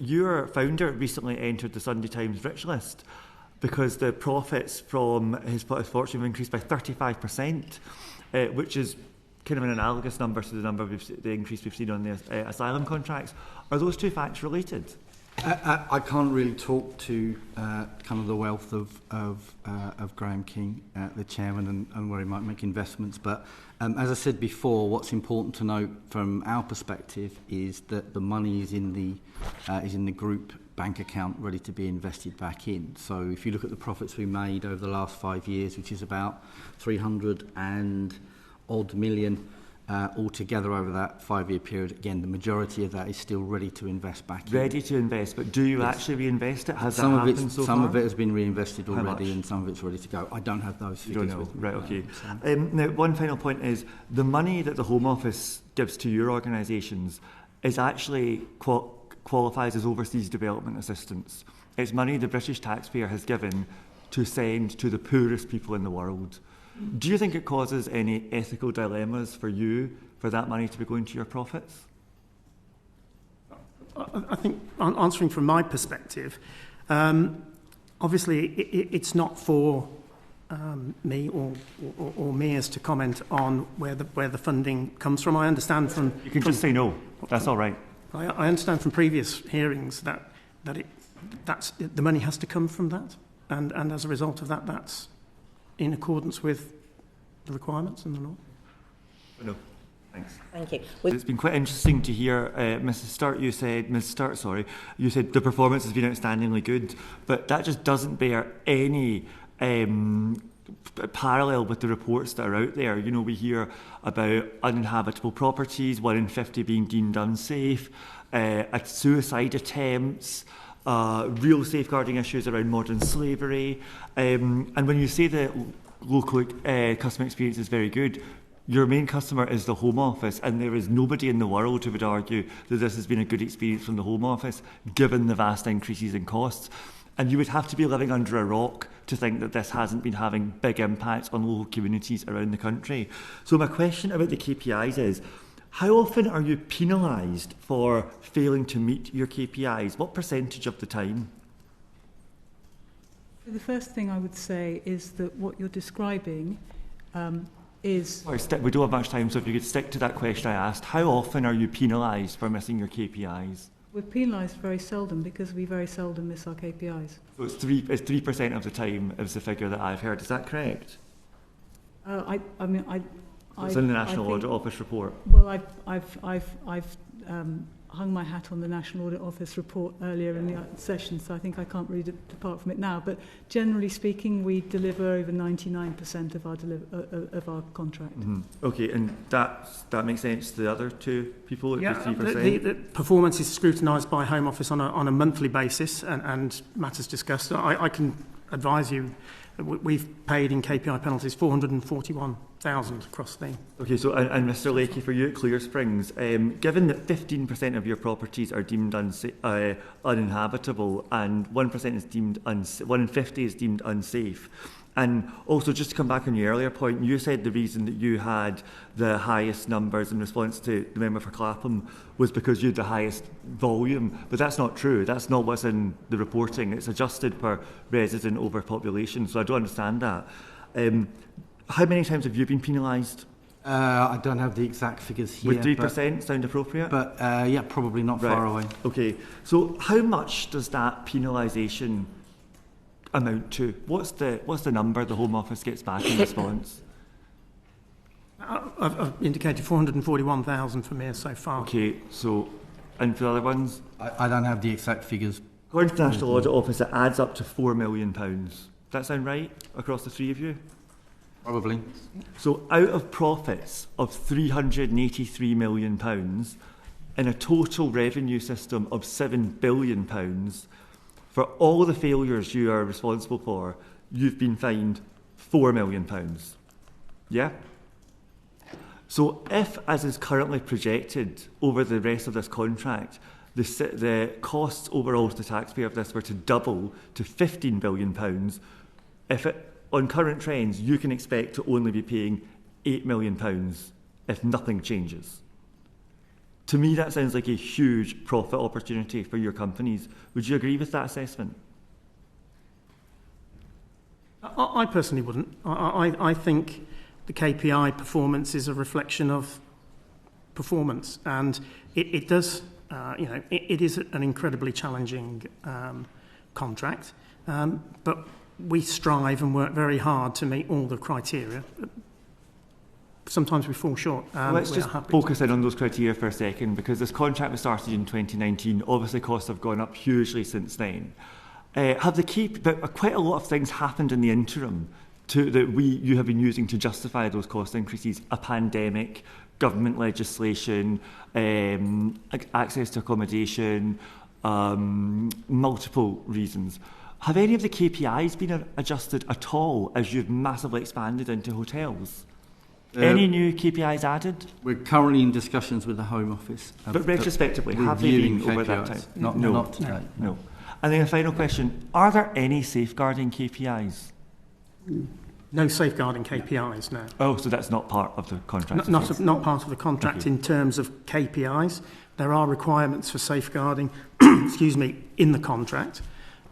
your founder recently entered the Sunday Times rich list because the profits from his fortune have increased by 35%, which is kind of an analogous number to the increase we've seen on the asylum contracts. Are those two facts related? I can't really talk to kind of the wealth of Graham King, the chairman, and where he might make investments. But as I said before, what's important to note from our perspective is that the money is in the group bank account ready to be invested back in. So if you look at the profits we made over the last 5 years, which is about 300 and odd million altogether over that 5-year period, again, the majority of that is still ready to invest back in. Ready to invest, but do you actually reinvest it? Has some that happened so far? Some of it has been reinvested already, and some of it's ready to go. I don't have those figures. You don't know, right? Okay. Now, one final point is the money that the Home Office gives to your organisations is actually qualifies as overseas development assistance. It's money the British taxpayer has given to send to the poorest people in the world. Do you think it causes any ethical dilemmas for you for that money to be going to your profits? I think, answering from my perspective, obviously it's not for me or Mears to comment on where the funding comes from. I understand from... You can just say no. That's all right. I understand from previous hearings that the money has to come from that, and as a result of that, that's in accordance with the requirements and the law. No, thanks. Thank you. It's been quite interesting to hear Ms. Sturt, you said the performance has been outstandingly good, but that just doesn't bear any parallel with the reports that are out there. You know, we hear about uninhabitable properties, 1 in 50 being deemed unsafe, suicide attempts, real safeguarding issues around modern slavery. And when you say that local customer experience is very good, your main customer is the Home Office, and there is nobody in the world who would argue that this has been a good experience from the Home Office, given the vast increases in costs. And you would have to be living under a rock to think that this hasn't been having big impacts on local communities around the country. So my question about the KPIs is, how often are you penalised for failing to meet your KPIs? What percentage of the time? The first thing I would say is that what you're describing is... Sorry, we don't have much time, so if you could stick to that question I asked. How often are you penalised for missing your KPIs? We're penalised very seldom because we very seldom miss our KPIs. So it's 3% of the time is the figure that I've heard. Is that correct? It's in the National Audit Office report. Well, I've hung my hat on the National Audit Office report earlier in the session, so I think I can't really depart from it now. But generally speaking, we deliver over 99% of our contract. Mm-hmm. Okay, and that makes sense to the other two people at 3%? The performance is scrutinised by Home Office on a monthly basis, and matters discussed. I can advise you, we've paid in KPI penalties 441,000 across the... Okay, so and Mr Lakey, for you at Clear Springs, given that 15% of your properties are deemed uninhabitable and 1% is deemed 1 in 50 is deemed unsafe, and also just to come back on your earlier point, you said the reason that you had the highest numbers in response to the member for Clapham was because you had the highest volume, but that's not true. That's not what's in the reporting. It's adjusted per resident over population, so I don't understand that. How many times have you been penalised? I don't have the exact figures here. Would 3% sound appropriate? But yeah, probably not far away. Okay, so how much does that penalisation amount to? What's the number the Home Office gets back in response? I've indicated 441,000 for me so far. Okay, so, and for the other ones? I don't have the exact figures. According to the National Audit Office, it adds up to £4 million. Does that sound right across the three of you? Probably. So out of profits of £383 million, in a total revenue system of £7 billion, for all the failures you are responsible for, you've been fined £4 million. Yeah? So if, as is currently projected over the rest of this contract, the costs overall to the taxpayer of this were to double to £15 billion, on current trends, you can expect to only be paying £8 million if nothing changes. To me, that sounds like a huge profit opportunity for your companies. Would you agree with that assessment? I personally wouldn't. I think the KPI performance is a reflection of performance, and it does, it is an incredibly challenging contract, but we strive and work very hard to meet all the criteria. Sometimes we fall short. Let's just focus in on those criteria for a second, because this contract was started in 2019. Obviously, costs have gone up hugely since then. But quite a lot of things happened in the interim that you have been using to justify those cost increases: a pandemic, government legislation, access to accommodation, multiple reasons. Have any of the KPIs been adjusted at all as you've massively expanded into hotels? Any new KPIs added? We're currently in discussions with the Home Office. But retrospectively, have they been over that time? Not today. No. And then a final question, are there any safeguarding KPIs? No safeguarding KPIs, no. Oh, so that's not part of the contract? Not part of the contract in terms of KPIs. There are requirements for safeguarding, in the contract.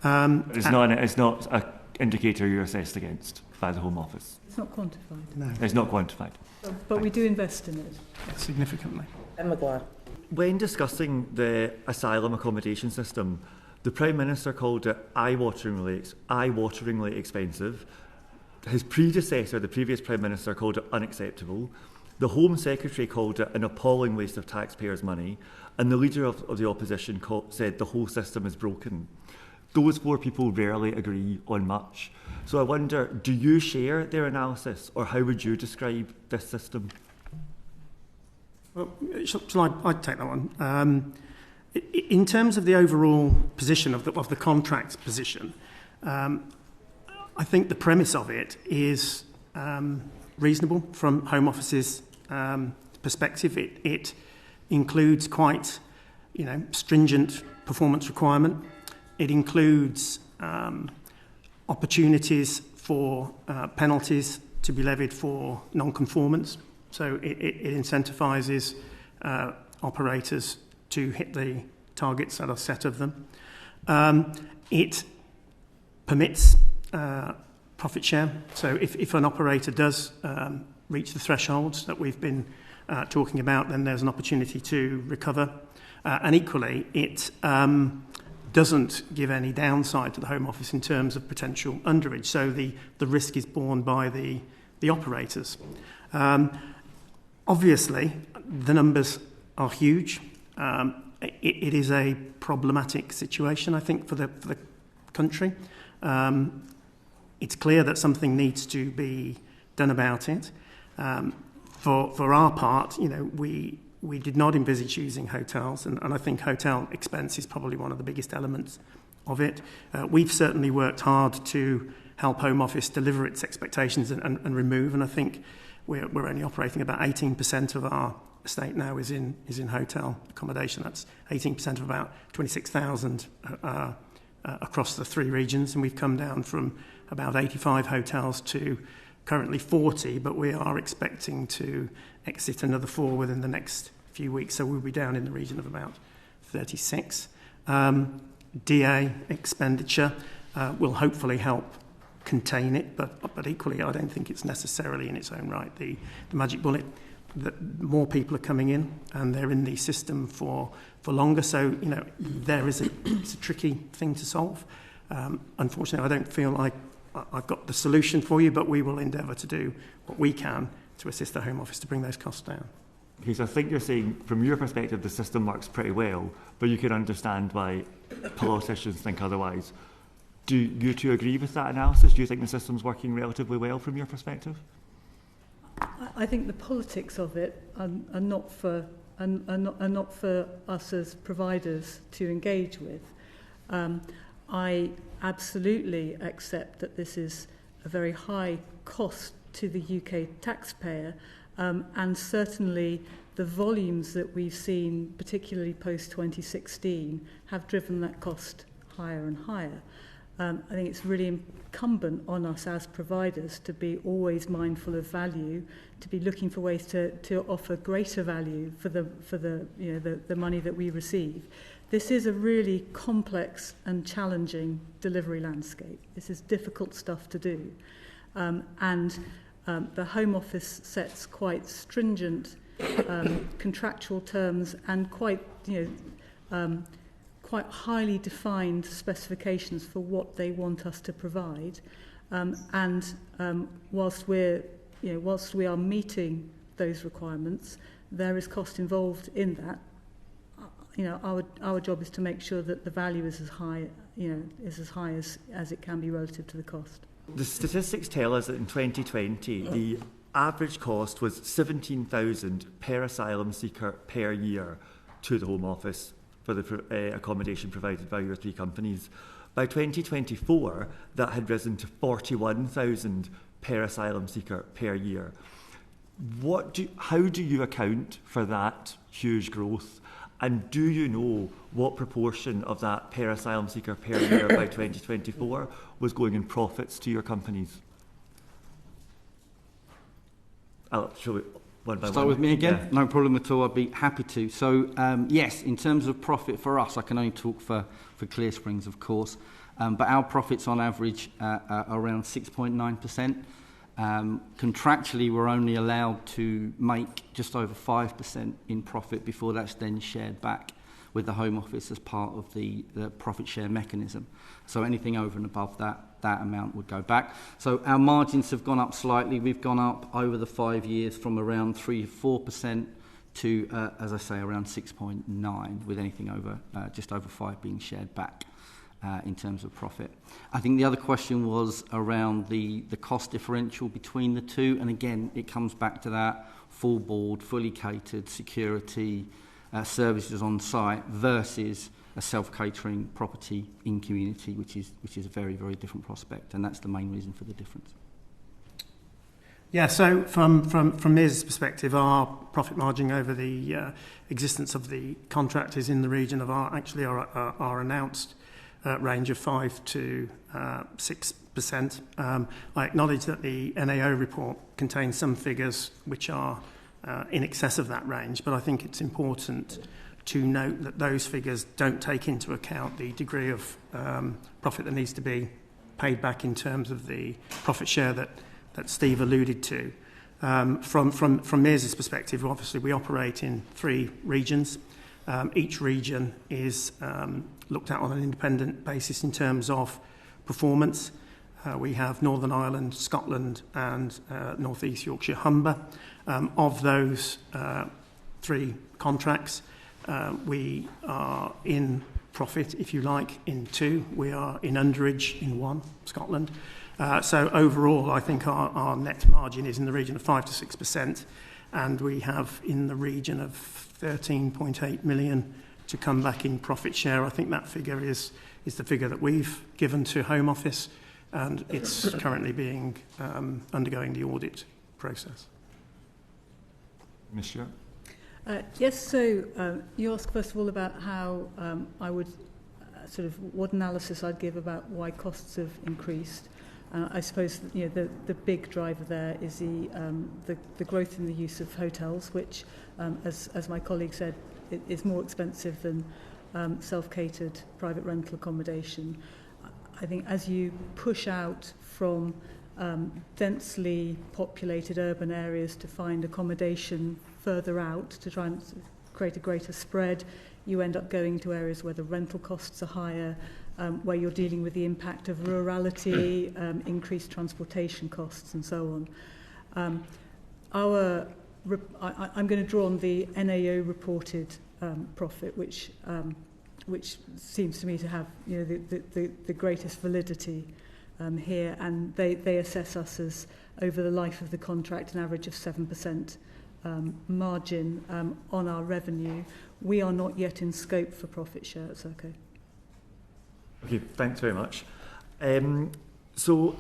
It's not an indicator you're assessed against by the Home Office? It's not quantified. No. It's not quantified. But we do invest in it. Significantly. Maguire. When discussing the asylum accommodation system, the Prime Minister called it eye-wateringly expensive. His predecessor, the previous Prime Minister, called it unacceptable. The Home Secretary called it an appalling waste of taxpayers' money. And the Leader of the Opposition said the whole system is broken. Those four people rarely agree on much. So I wonder, do you share their analysis, or how would you describe this system? Well, shall I take that one? In terms of the overall position of the contract position, I think the premise of it is reasonable from Home Office's perspective. It includes quite, stringent performance requirement. It includes opportunities for penalties to be levied for non-conformance. So it incentivises operators to hit the targets that are set of them. It permits profit share. So if an operator does reach the thresholds that we've been talking about, then there's an opportunity to recover. And equally, it doesn't give any downside to the Home Office in terms of potential underage. So the risk is borne by the operators. Obviously, the numbers are huge. It is a problematic situation, I think, for the country. It's clear that something needs to be done about it. For our part, we did not envisage using hotels, and I think hotel expense is probably one of the biggest elements of it. We've certainly worked hard to help Home Office deliver its expectations and remove, and I think we're only operating about 18% of our estate now is in hotel accommodation. That's 18% of about 26,000 across the three regions, and we've come down from about 85 hotels to currently 40, but we are expecting to exit another 4 within the next few weeks, so we'll be down in the region of about 36. DA expenditure will hopefully help contain it, but equally I don't think it's necessarily in its own right the magic bullet. That more people are coming in and they're in the system for longer, so it's a tricky thing to solve. Unfortunately, I don't feel like I've got the solution for you, but we will endeavour to do what we can to assist the Home Office to bring those costs down. Okay, so I think you're saying, from your perspective, the system works pretty well, but you can understand why politicians think otherwise. Do you two agree with that analysis? Do you think the system's working relatively well from your perspective? I think the politics of it are not for us as providers to engage with. I absolutely accept that this is a very high cost to the UK taxpayer, and certainly the volumes that we've seen, particularly post-2016, have driven that cost higher and higher. I think it's really incumbent on us as providers to be always mindful of value, to be looking for ways to offer greater value for the money that we receive. This is a really complex and challenging delivery landscape. This is difficult stuff to do. The Home Office sets quite stringent contractual terms and quite highly defined specifications for what they want us to provide. Whilst we are meeting those requirements, there is cost involved in that. Our job is to make sure that the value is as high as it can be relative to the cost. The statistics tell us that in 2020, the average cost was $17,000 per asylum seeker per year to the Home Office for the accommodation provided by your three companies. By 2024, that had risen to $41,000 per asylum seeker per year. How do you account for that huge growth? And do you know what proportion of that per asylum seeker per year by 2024 was going in profits to your companies? I'll show it one by one. Start with me again? Yeah. No problem at all, I'd be happy to. So, yes, in terms of profit for us, I can only talk for Clear Springs, of course, but our profits on average are around 6.9%. Contractually, we're only allowed to make just over 5% in profit before that's then shared back with the Home Office as part of the profit share mechanism. So anything over and above that amount would go back. So our margins have gone up slightly. We've gone up over the 5 years from around 3-4% to, as I say, around 6.9%, with anything over just over 5% being shared back. In terms of profit. I think the other question was around the cost differential between the two, and again it comes back to that full board, fully catered security services on site versus a self-catering property in community, which is a very, very different prospect, and that's the main reason for the difference. Yeah, so from Miz's perspective, our profit margin over the existence of the contract is in the region of our announced range of 5 to 6%. I acknowledge that the NAO report contains some figures which are in excess of that range, but I think it's important to note that those figures don't take into account the degree of profit that needs to be paid back in terms of the profit share that Steve alluded to. From Mears' perspective, obviously we operate in 3 regions. Each region is looked at on an independent basis in terms of performance. We have Northern Ireland, Scotland and North East Yorkshire Humber. Of those 3 contracts, we are in profit, if you like, in 2. We are in underage in 1, Scotland. So overall, I think our net margin is in the region of 5 to 6%, and we have in the region of 13.8 million to come back in profit share. I think that figure is the figure that we've given to Home Office, and it's currently being undergoing the audit process. Ms. Stewart? Yes, so you asked first of all about how I would what analysis I'd give about why costs have increased. I suppose the big driver there is the growth in the use of hotels, which, as my colleague said, it is more expensive than self-catered private rental accommodation. I think as you push out from densely populated urban areas to find accommodation further out to try and create a greater spread, you end up going to areas where the rental costs are higher, where you're dealing with the impact of rurality, increased transportation costs and so on. I'm going to draw on the NAO reported profit, which seems to me to have the greatest validity here, and they assess us as, over the life of the contract, an average of 7% margin on our revenue. We are not yet in scope for profit share. It's okay. Okay, thanks very much. So